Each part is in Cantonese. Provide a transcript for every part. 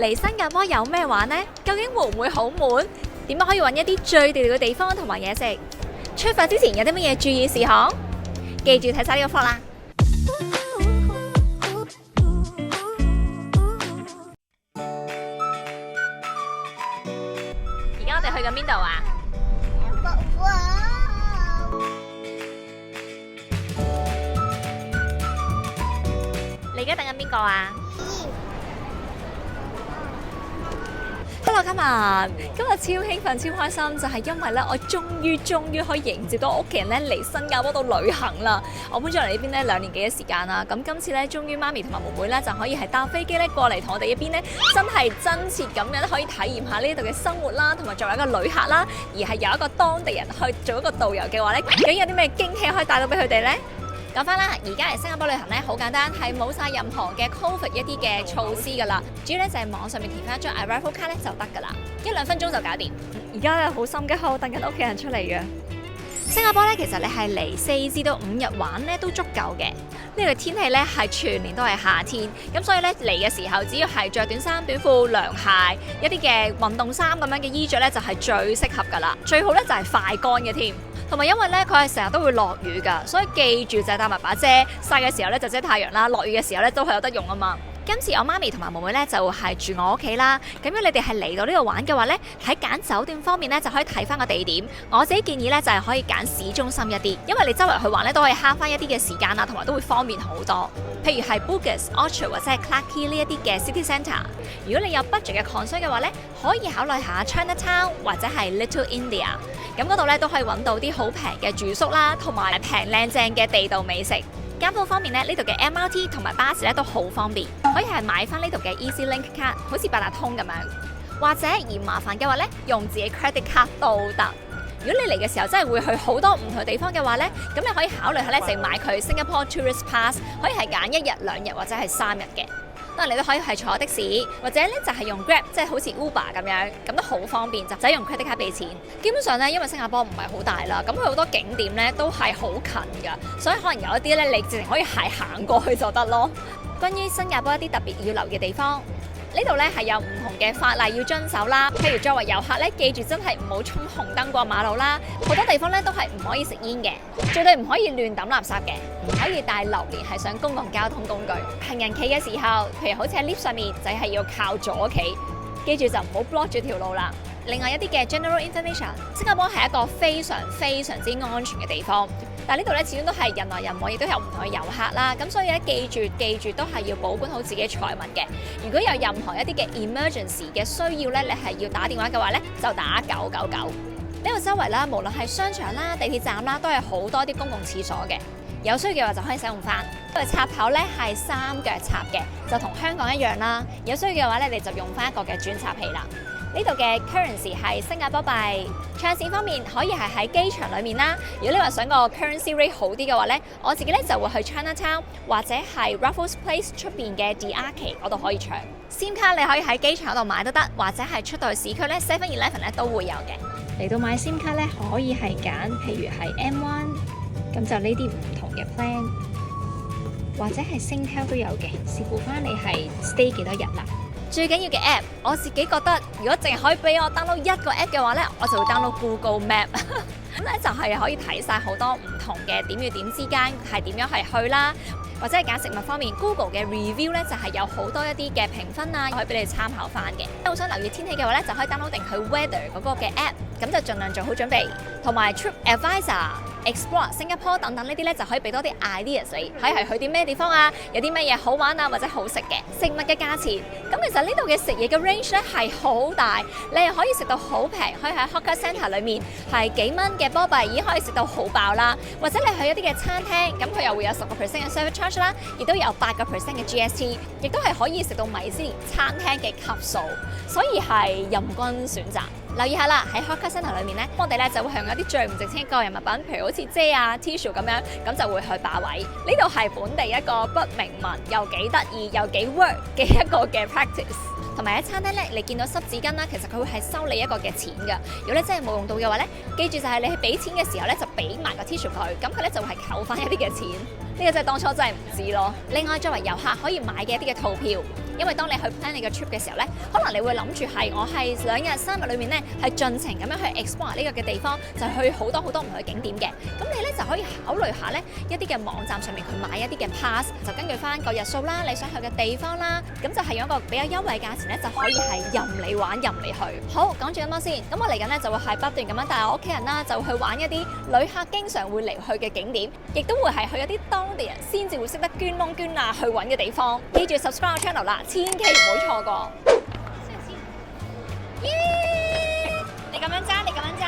嚟新加坡有咩玩呢？究竟會唔會好悶？點樣可以揾一啲最地道嘅地方同埋嘢食？出發之前有啲乜嘢注意事項？記住睇晒呢個 vlog 啦！而家我哋去緊邊度啊？你而家等緊邊個啊？Hello， 今日超興奮、超開心，就係因為咧，我終於可以迎接到屋企人咧嚟新加坡度旅行啦！我搬咗嚟呢邊咧2年幾嘅時間啦，咁今次咧終於媽咪同埋妹妹咧就可以係搭飛機咧過嚟同我哋呢邊咧真係真切咁樣可以體驗下呢度嘅生活啦，同埋作為一個旅客啦，而係有一個當地人去做一個導遊嘅話咧，究竟有啲咩驚喜可以帶到俾佢哋呢？講翻啦，而家嚟新加坡旅行咧好簡單，係冇晒任何嘅 COVID 一啲嘅措施噶啦，主要咧就係網上面填翻一張 arrival 卡咧就得噶啦，1-2分鐘就搞掂。而家咧好心急，我等緊屋企人出嚟嘅。新加坡咧其實你係嚟4至到5日玩咧都足夠嘅，呢個天氣咧係全年都係夏天，咁所以咧嚟嘅時候只要係着短衫、短褲、涼鞋、一啲嘅運動衫咁樣嘅衣着咧就係最適合噶啦，最好咧就係快乾嘅添。同埋因為咧佢係成日都會落雨㗎，所以記住就係帶埋把遮，曬嘅時候咧就遮太陽啦，落雨嘅時候咧都係有得用啊嘛。今次我媽咪同埋妹妹咧就係住我屋企啦，咁如果你哋係嚟到呢度玩嘅話咧，喺揀酒店方面咧就可以睇翻個地點。我自己建議咧就係可以揀市中心一啲，因為你周圍去玩咧都可以慳翻一啲嘅時間啊，同埋都會方便好多。譬如係 Bugis、Orchard 或者係 Clarke Quay 呢一啲嘅 City Centre。如果你有 budget 嘅 concern 嘅話咧，可以考慮下 Chinatown 或者係 Little India。咁嗰度咧都可以揾到啲好平嘅住宿啦，同埋平靚正嘅地道美食。交通方面咧，呢度嘅 MRT 同埋巴士咧都好方便，可以係買翻呢度嘅 EasyLink 卡，好似八達通咁樣。或者嫌麻煩嘅話咧，用自己 credit 卡都得。如果你嚟嘅時候真係會去好多唔同嘅地方嘅話咧，咁你可以考慮下咧，就買佢 Singapore Tourist Pass， 可以係揀1日、2日或者係3日嘅。當然你都可以係坐的士，或者咧就係用 Grab， 即係好似 Uber 咁樣，咁都好方便，就使用 credit 卡俾錢。基本上咧，因為新加坡唔係好大啦，咁佢好多景點咧都係好近㗎，所以可能有一啲咧你直情可以係行過去就得咯。關於新加坡一啲特別要留嘅地方，呢度咧係有唔同嘅法例要遵守啦。譬如作為遊客咧，記住真係唔好衝紅燈過馬路啦。好多地方咧都係唔可以食煙嘅，絕對唔可以亂抌垃圾嘅，唔可以帶榴蓮係上公共交通工具。行人企嘅時候，譬如好似喺 lift 上面，就係要靠左企，記住就唔好 block 住條路啦。另外一啲嘅 general information， 新加坡係一個非常之安全嘅地方。但係呢度咧，始終都係人來人往，亦都有唔同嘅遊客啦。咁所以咧，記住都係要保管好自己財物嘅。如果有任何一啲嘅 emergency 嘅需要咧，你係要打電話嘅話咧，就打999。呢度周圍啦，無論係商場啦、地鐵站啦，都係好多啲公共廁所嘅。有需要嘅話就可以使用翻。呢個插頭咧係3腳插嘅，就同香港一樣啦。有需要嘅話咧，你就用翻一個嘅轉插器啦。呢度嘅 currency 係新加坡幣。唱線方面可以係喺機場裏面啦。如果你話想個 currency rate 好啲嘅話咧，我自己咧就會去 Chinatown 或者係 Raffles Place 出邊嘅 The Arcade 嗰度可以搶。SIM 卡你可以喺機場嗰度買都得，或者係出到去市區咧 7-Eleven 咧都會有嘅。嚟到買 SIM 卡咧，可以係揀譬如係 M1， 咁就呢啲唔同嘅 plan， 或者係 Singtel 都有嘅，視乎翻你係 stay 幾多日啦。最緊要嘅 app， 我自己覺得如果淨係可以俾我 download 一個 app 嘅話咧，我就會 download Google Map。咁咧就係可以睇晒好多唔同嘅點與點之間係點樣係去啦，或者係揀食物方面 ，Google 嘅 review 咧就係有好多一啲嘅評分啊，可以俾你參考翻嘅。好想留意天氣嘅話咧，就可以 download 定佢 weather 嗰個嘅 app， 咁就盡量做好準備。同埋 TripAdvisor、Explore 新加坡等等呢啲咧，就可以俾多啲 ideas 你，可以係去啲咩地方啊，有啲咩嘢好玩啊，或者好食嘅食物嘅價錢。咁其實呢度嘅食嘢嘅 range 咧係好大，你係可以食到好平，可以喺 Hawker Centre 裏面係幾蚊嘅波幣已經可以食到好飽啦。或者你去一啲嘅餐廳，咁佢又會有10% 嘅 service charge 啦，亦都有8% 嘅 GST， 亦都係可以食到米芝蓮餐廳嘅級數，所以係任君選擇。留意下啦，喺 Hawker Centre 裏面咧，我哋咧就會向一啲最唔值錢嘅個人物品，譬如好似遮啊、tissue 咁樣，咁就會去霸位。呢度係本地一個不明文又幾得意又幾 work 嘅一個嘅 practice。同埋喺餐廳咧，你見到濕紙巾啦，其實佢會係收你一個嘅錢㗎。如果你真係冇用到嘅話咧，記住就係你去俾錢嘅時候咧，就俾埋個 tissue 佢，咁佢咧就會係扣翻一啲嘅錢。呢個真係當初真係唔知咯。另外作為遊客可以買嘅一啲嘅套票。因為當你去 plan 你嘅 trip 嘅時候咧，可能你會諗住係我係2日3日裏面咧係盡情咁樣去 explore 呢個嘅地方，就去好多唔同嘅景點嘅。咁你咧就可以考慮下咧一啲嘅網站上面去買一啲嘅 pass， 就根據翻個日數啦，你想去嘅地方啦，咁就係用一個比較優惠價錢咧，就可以係任你玩任你去。好，講住咁多先，咁我嚟緊咧就會係不斷咁樣帶我屋企人啦，就去玩一啲旅客經常會嚟去嘅景點，亦都會係去一啲當地人先至會識得捐窿捐罅去揾嘅地方。記住 subscribe 我 channel 啦，千祈唔好錯過。耶！你咁樣揸，你咁樣揸。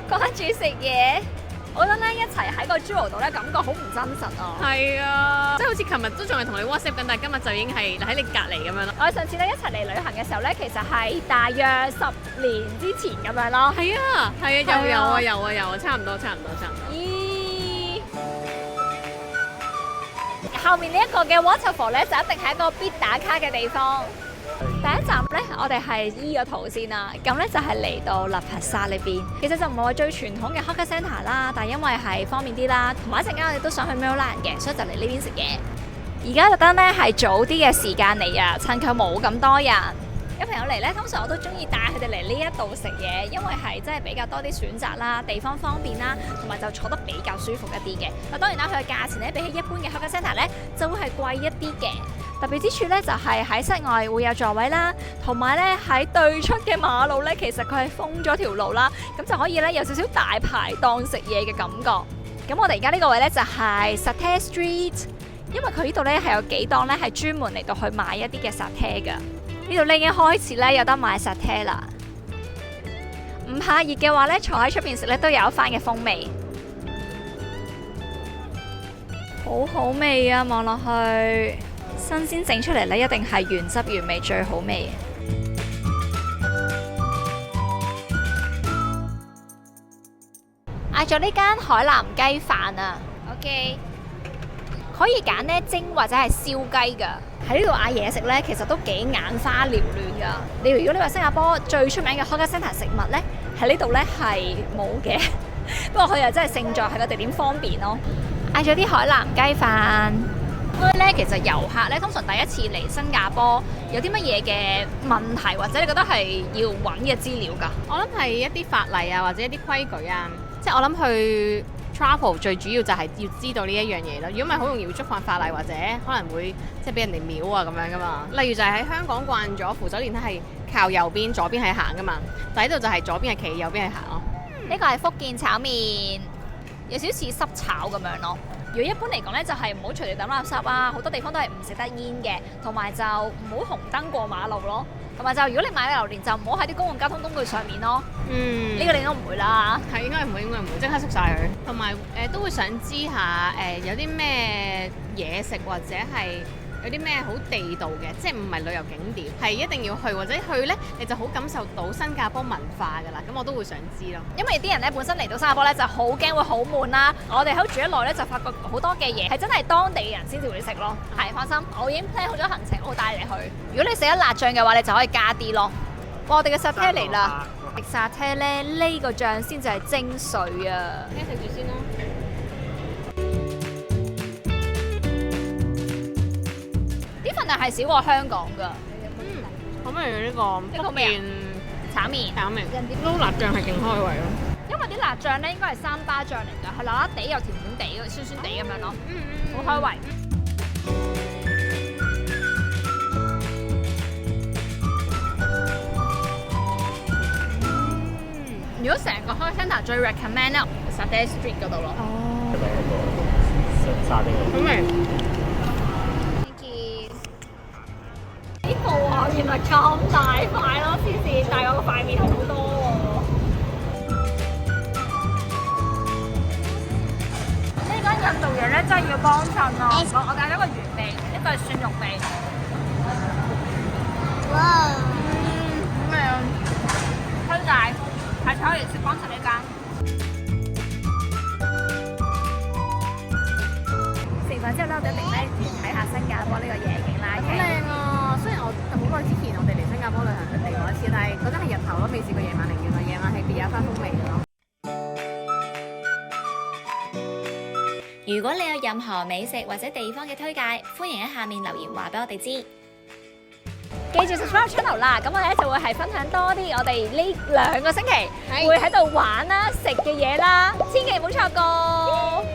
講住食嘢，我覺得咧一齊喺個 Jewel 度咧，感覺好唔真實啊！係啊，即係好似琴日都仲係同你 WhatsApp 緊，但係今日就已經係喺你隔離咁樣咯。我哋上次咧一齊嚟旅行嘅時候咧，其實係大約10年之前咁樣咯。係啊，係啊，有啊，差唔多。咦？後面呢一個嘅 waterfall 咧，就一定係一個必打卡嘅地方。第一站咧，我哋係依個圖先啦。咁咧就係嚟到納帕沙呢邊。其實就唔係話最傳統嘅 Hawker Centre 啦，但係因為係方便啲啦，同埋一陣間我哋都想去 Merlion 嘅，所以就嚟呢邊食嘢。而家特登咧係早啲嘅時間嚟啊，趁佢冇咁多人。有朋友嚟咧，通常我都中意帶佢哋嚟呢一度食嘢，因為係真係比較多啲選擇啦，地方方便啦，同埋就坐得比較舒服一啲嘅。嗱，當然啦，佢嘅價錢咧比起一般嘅 Hawker Centre 咧就會係貴一啲嘅。特別之處咧就係喺室外會有座位啦，同埋咧喺對出嘅馬路咧，其實佢係封咗條路啦，咁就可以咧有少少大排檔食嘢嘅感覺。咁我哋而家呢個位咧就係 Satay Street， 因為佢呢度咧係有幾檔咧係專門嚟到去買一啲嘅 satay 㗎。呢度咧已經開始咧有得買 satay 啦。唔怕熱嘅話咧，坐喺出邊食咧都有一番嘅風味，好好味啊！望落去。新鮮整出嚟咧，一定係原汁原味最好味。嗌咗呢間海南雞飯啊 ，OK， 可以揀呢蒸或者係燒雞㗎。喺呢度嗌嘢食咧，其實都幾眼花繚亂㗎。如果你話新加坡最出名嘅 Hawker Centre 食物咧，喺呢度咧係冇嘅，不過佢又真係勝在係個地點方便咯。嗌咗啲海南雞飯。所以咧，其實遊客咧通常第一次嚟新加坡，有啲乜嘢嘅問題，或者你覺得係要揾嘅資料㗎？我諗係一啲法例啊，或者一啲規矩啊，即係我諗去 travel 最主要就係要知道呢一樣嘢咯。如果唔係，好容易會觸犯法例，或者可能會即係俾人哋秒啊咁樣㗎嘛。例如就係喺香港慣咗扶手電梯係靠右邊，左邊係行㗎嘛，但喺度就係左邊係企，右邊係行咯。呢個係福建炒麵，有少少似濕炒咁樣咯。如果一般嚟講咧，就係唔好隨地抌垃圾啊，好多地方都係唔食得煙嘅，同埋就唔好紅燈過馬路咯，同埋就如果你買榴蓮就唔好喺啲公共交通工具上面咯。呢個你都唔會啦。係應該唔會，即刻熄晒佢。同埋都會想知下有啲咩嘢食或者係有啲咩好地道嘅，即係唔係旅遊景點，係一定要去或者去呢，你就好感受到新加坡文化㗎啦。咁我都會想知咯。因為啲人咧本身嚟到新加坡咧就好驚會好悶啦。我哋喺度住一耐咧就發覺好多嘅嘢係真係當地人先至會食咯。係，放心，我已經 plan 好咗行程，我會帶你去。如果你食得辣醬嘅話，你就可以加啲咯。哇！我哋嘅 satay 嚟啦，食 satay 咧呢個醬先至係精髓啊！聽食住先啦。啲份量係少過香港㗎。好味啊！呢個麵炒麵，撈辣醬係勁開胃咯。因為啲辣醬咧應該係三巴醬嚟㗎，係辣辣地又甜甜地、酸酸地咁樣咯，好開胃。如果成個 Hawker Centre 最 recommend 咧，Satay Street 嗰度咯。哦。好味。呢個啊，原來咁大塊咯，黐線，大過個塊面好多喎。呢間印度嘢咧真係要幫襯咯。我帶咗個原味，一個係蒜肉味。哇！好味啊！推介，下次可以嚟食幫襯呢間。食完之後咧，我哋一定咧未試過夜晚寧願啦，夜晚係別有番風味嘅咯。如果你有任何美食或者地方嘅推介，歡迎喺下面留言話俾我哋知。記住 subscribe channel 啦，咁我哋就會係分享多啲我哋呢2個星期會喺度玩啦、食嘅嘢啦，千祈唔好錯過。